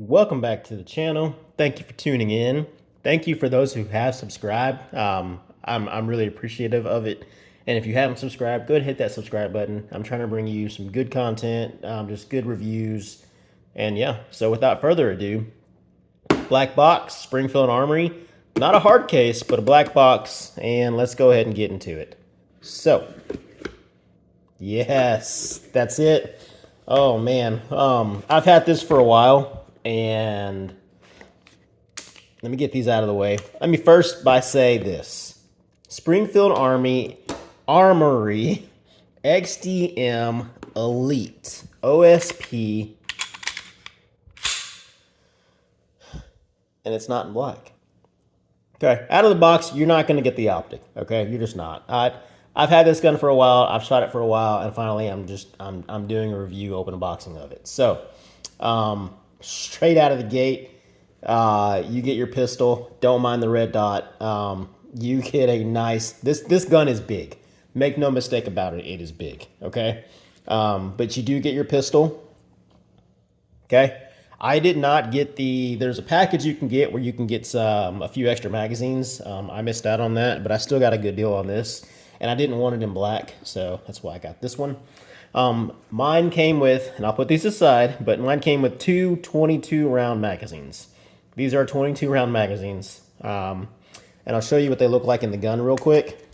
Welcome back to the channel. Thank you for tuning in. Thank you for those who have subscribed. I'm really appreciative of it. And if you haven't subscribed, go ahead and hit that subscribe button. I'm trying to bring you some good content, just good reviews. And yeah, so without further ado, black box, Springfield Armory. Not a hard case, but a black box. And let's go ahead and get into it. So, yes, that's it. Oh man, I've had this for a while, and let me get these out of the way. Let me first by say this: Springfield Armory XDM Elite OSP, and it's not in black. Okay, out of the box, you're not going to get the optic. Okay, you're just not. I've had this gun for a while. I've shot it for a while, and finally, I'm doing a review, open unboxing of it. So, straight out of the gate, you get your pistol. Don't mind the red dot. You get a nice. This gun is big. Make no mistake about it. It is big. Okay, but you do get your pistol. Okay. I did not get there's a package you can get where you can get a few extra magazines. I missed out on that, but I still got a good deal on this. And I didn't want it in black, so that's why I got this one. Mine came with, and I'll put these aside, but mine came with two 22 round magazines. These are 22 round magazines. And I'll show you what they look like in the gun real quick.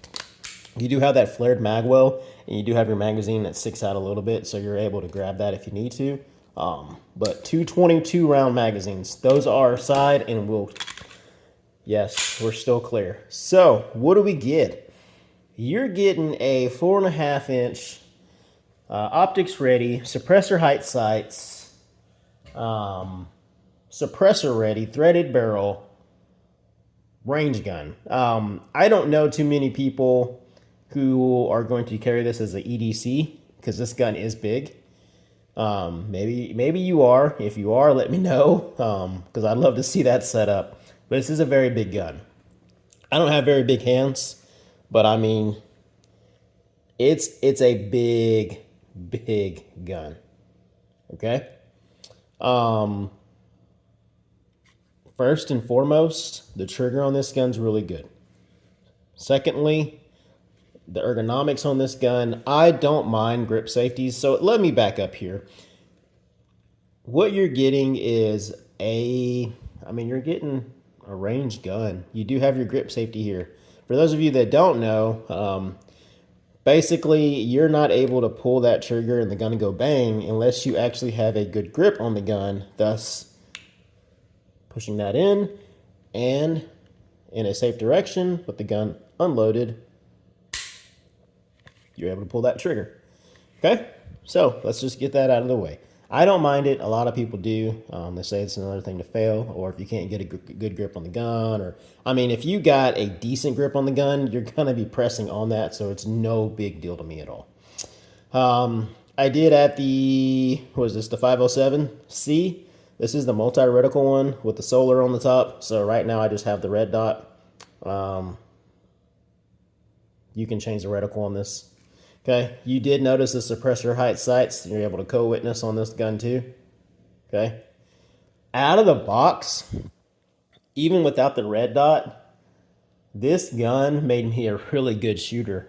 You do have that flared mag well, and you do have your magazine that sticks out a little bit, so you're able to grab that if you need to. But two 22 round magazines. Those are side, and yes, we're still clear. So what do we get? You're getting a 4.5 inch optics ready, suppressor height sights, suppressor ready, threaded barrel, range gun. I don't know too many people who are going to carry this as an EDC because this gun is big. Maybe you are. If you are, let me know, because I'd love to see that set up. But this is a very big gun. I don't have very big hands, but I mean, it's a big gun. Okay. First and foremost, the trigger on this gun's really good. Secondly, the ergonomics on this gun, I don't mind grip safeties. So let me back up here. What you're getting is you're getting a ranged gun. You do have your grip safety here. For those of you that don't know, basically you're not able to pull that trigger and the gun to go bang unless you actually have a good grip on the gun, thus pushing that in and in a safe direction with the gun unloaded, you're able to pull that trigger. Okay, so let's just get that out of the way. I don't mind it. A lot of people do. They say it's another thing to fail, or if you can't get a good grip on the gun, or if you got a decent grip on the gun, you're gonna be pressing on that, so it's no big deal to me at all. I did at the 507C. This is the multi-reticle one with the solar on the top. So right now I just have the red dot. You can change the reticle on this. Okay, you did notice the suppressor height sights. You're able to co-witness on this gun too. Okay, out of the box, even without the red dot, this gun made me a really good shooter.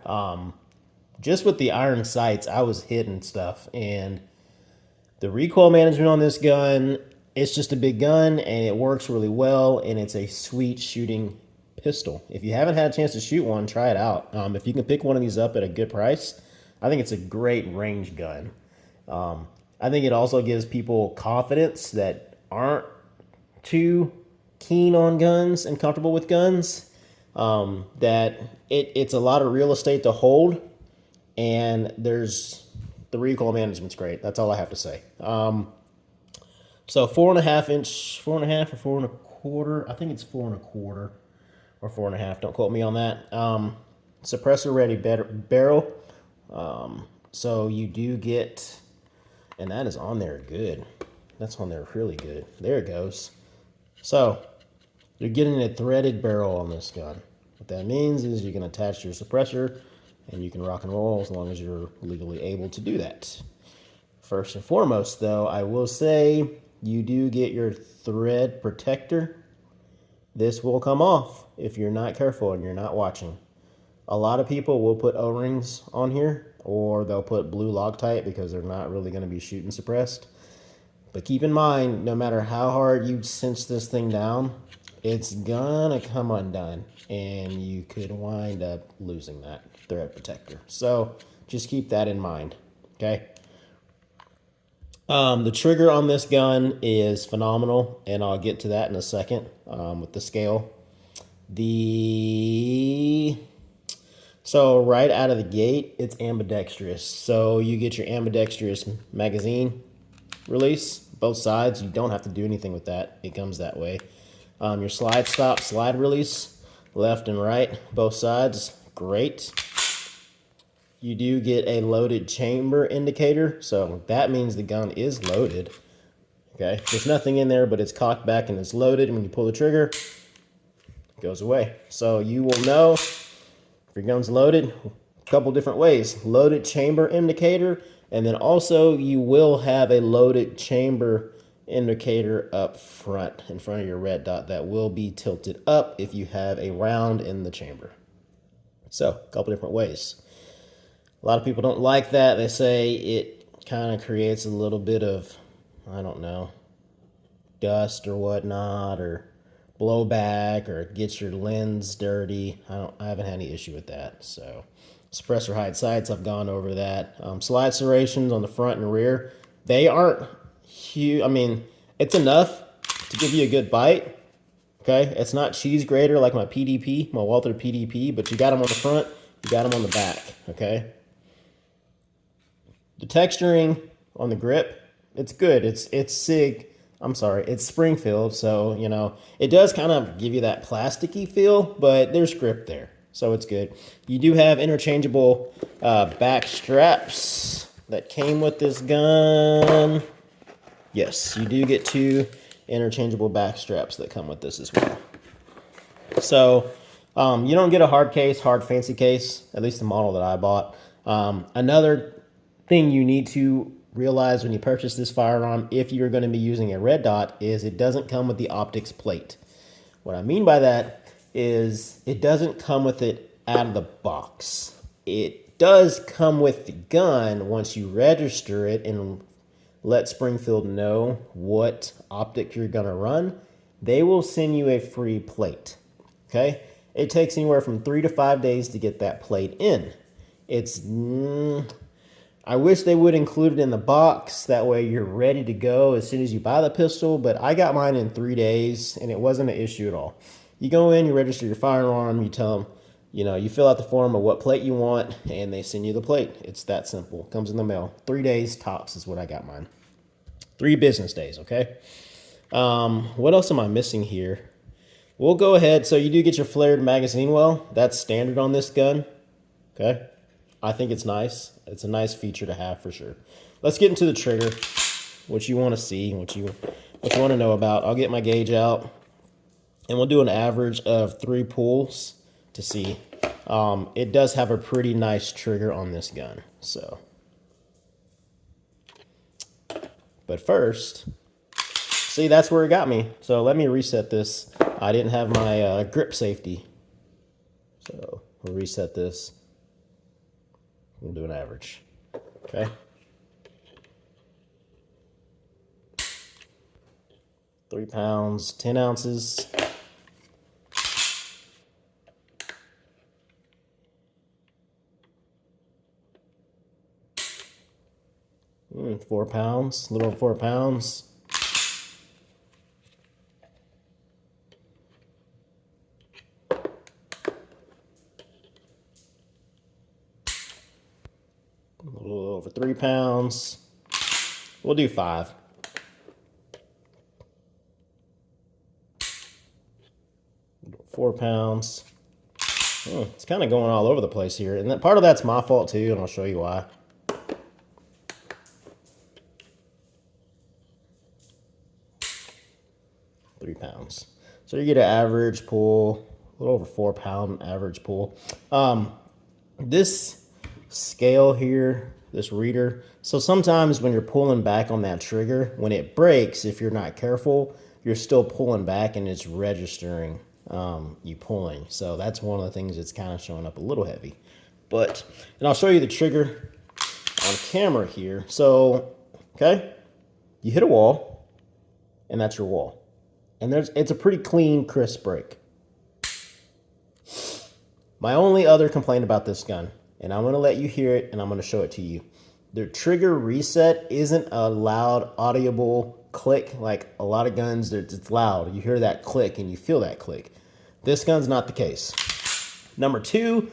Just with the iron sights, I was hitting stuff, and the recoil management on this gun, it's just a big gun, and it works really well, and it's a sweet shooting pistol. If you haven't had a chance to shoot one, try it out. If you can pick one of these up at a good price, I think it's a great range gun. I think it also gives people confidence that aren't too keen on guns and comfortable with guns, that it's a lot of real estate to hold, and the recoil management's great. That's all I have to say. So 4.5 inch, 4.5 or 4.25. I think it's 4.25 or 4.5. Don't quote me on that. Suppressor ready barrel. So you do get, and that is on there good. That's on there really good. There it goes. So you're getting a threaded barrel on this gun. What that means is you can attach your suppressor and you can rock and roll as long as you're legally able to do that. First and foremost, though, I will say you do get your thread protector. This will come off if you're not careful and you're not watching. A lot of people will put O-rings on here, or they'll put blue Loctite because they're not really going to be shooting suppressed. But keep in mind, no matter how hard you cinch this thing down, it's gonna come undone, and you could wind up losing that thread protector. So just keep that in mind, okay? The trigger on this gun is phenomenal, and I'll get to that in a second with the scale. So right out of the gate, it's ambidextrous. So you get your ambidextrous magazine release, both sides. You don't have to do anything with that. It comes that way. Your slide stop, slide release, left and right, both sides. Great. You do get a loaded chamber indicator, so that means the gun is loaded. Okay, there's nothing in there, but it's cocked back and it's loaded. And when you pull the trigger, it goes away. So you will know if your gun's loaded a couple different ways. Loaded chamber indicator, and then also you will have a loaded chamber indicator up front in front of your red dot that will be tilted up if you have a round in the chamber. So a couple different ways. A lot of people don't like that. They say it kind of creates a little bit of, I don't know, dust or whatnot, or blowback, or it gets your lens dirty. I haven't had any issue with that. So suppressor hide sights, I've gone over that. Slide serrations on the front and rear, they aren't huge. I mean, it's enough to give you a good bite. Okay, it's not cheese grater like my PDP, my Walther PDP, but you got them on the front, you got them on the back. Okay. The texturing on the grip, it's good. It's Springfield, so, you know, it does kind of give you that plasticky feel, but there's grip there, so it's good. You do have interchangeable back straps that came with this gun. Yes, you do get 2 interchangeable back straps that come with this as well. So you don't get a hard fancy case, at least the model that I bought. Another thing you need to realize when you purchase this firearm, if you're going to be using a red dot, is it doesn't come with the optics plate. What I mean by that is it doesn't come with it out of the box. It does come with the gun once you register it and let Springfield know what optic you're going to run. They will send you a free plate. Okay? It takes anywhere from 3 to 5 days to get that plate in. I wish they would include it in the box. That way you're ready to go as soon as you buy the pistol. But I got mine in 3 days, and it wasn't an issue at all. You go in, you register your firearm, you tell them, you know, you fill out the form of what plate you want, and they send you the plate. It's that simple. Comes in the mail. 3 days tops is what I got mine. 3 business days, okay? What else am I missing here? We'll go ahead. So you do get your flared magazine well. That's standard on this gun, okay? I think it's nice. It's a nice feature to have for sure. Let's get into the trigger, what you want to see, what you want to know about. I'll get my gauge out, and we'll do an average of 3 pulls to see. It does have a pretty nice trigger on this gun. So, but first, see, that's where it got me. So let me reset this. I didn't have my grip safety, so we'll reset this. We'll do an average. Okay. 3 pounds, 10 ounces. Mm, 4 pounds, a little over 4 pounds. A little over 3 pounds. We'll do 5. Four pounds. It's kind of going all over the place here. And part of that's my fault too, and I'll show you why. £3. So you get an average pull, a little over 4 pound average pull. This scale here, this reader. So sometimes when you're pulling back on that trigger, when it breaks, if you're not careful, you're still pulling back and it's registering you pulling. So that's one of the things that's kind of showing up a little heavy. But, and I'll show you the trigger on camera here. So, okay, you hit a wall, and that's your wall. And it's a pretty clean, crisp break. My only other complaint about this gun, and I'm gonna let you hear it and I'm gonna show it to you. The trigger reset isn't a loud, audible click like a lot of guns. It's loud. You hear that click and you feel that click. This gun's not the case. Number two,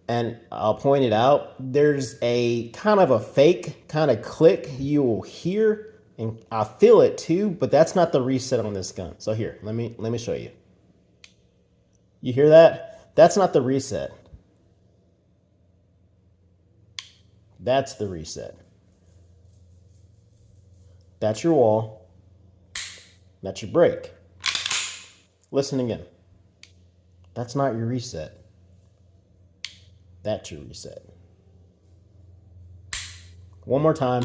and I'll point it out, there's a kind of a fake kind of click you will hear, and I feel it too, but that's not the reset on this gun. So here, let me show you. You hear that? That's not the reset. That's the reset. That's your wall. That's your break. Listen again. That's not your reset. That's your reset. One more time.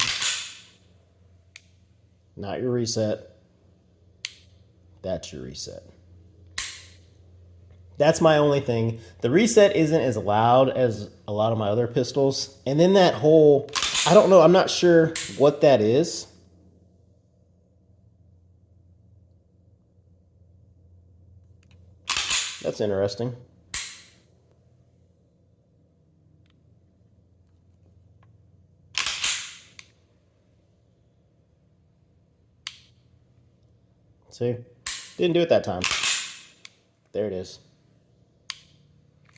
Not your reset. That's your reset. That's my only thing. The reset isn't as loud as a lot of my other pistols. And then that whole, I don't know, I'm not sure what that is. That's interesting. See? Didn't do it that time. There it is.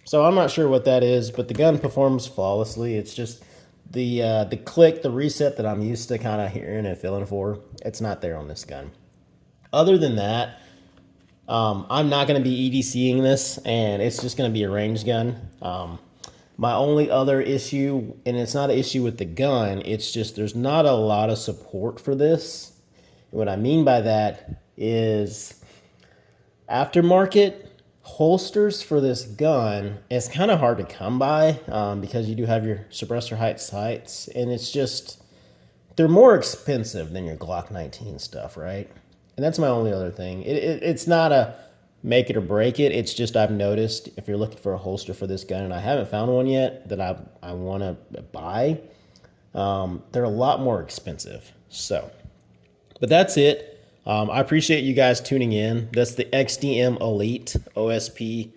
So I'm not sure what that is, but the gun performs flawlessly. It's just the click, the reset that I'm used to kind of hearing and feeling for, it's not there on this gun. Other than that, I'm not going to be EDCing this, and it's just going to be a range gun. My only other issue, and it's not an issue with the gun, it's just there's not a lot of support for this. And what I mean by that is aftermarket holsters for this gun is kind of hard to come by because you do have your suppressor height sights, and it's just, they're more expensive than your Glock 19 stuff, right? And that's my only other thing. It's not a make it or break it. It's just I've noticed if you're looking for a holster for this gun, and I haven't found one yet that I want to buy, they're a lot more expensive. So, but that's it. I appreciate you guys tuning in. That's the XDM Elite OSP.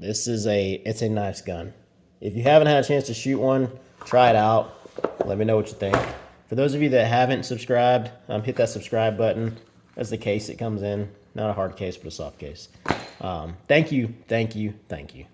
It's a nice gun. If you haven't had a chance to shoot one, try it out. Let me know what you think. For those of you that haven't subscribed, hit that subscribe button. That's the case it comes in. Not a hard case, but a soft case. Thank you, thank you, thank you.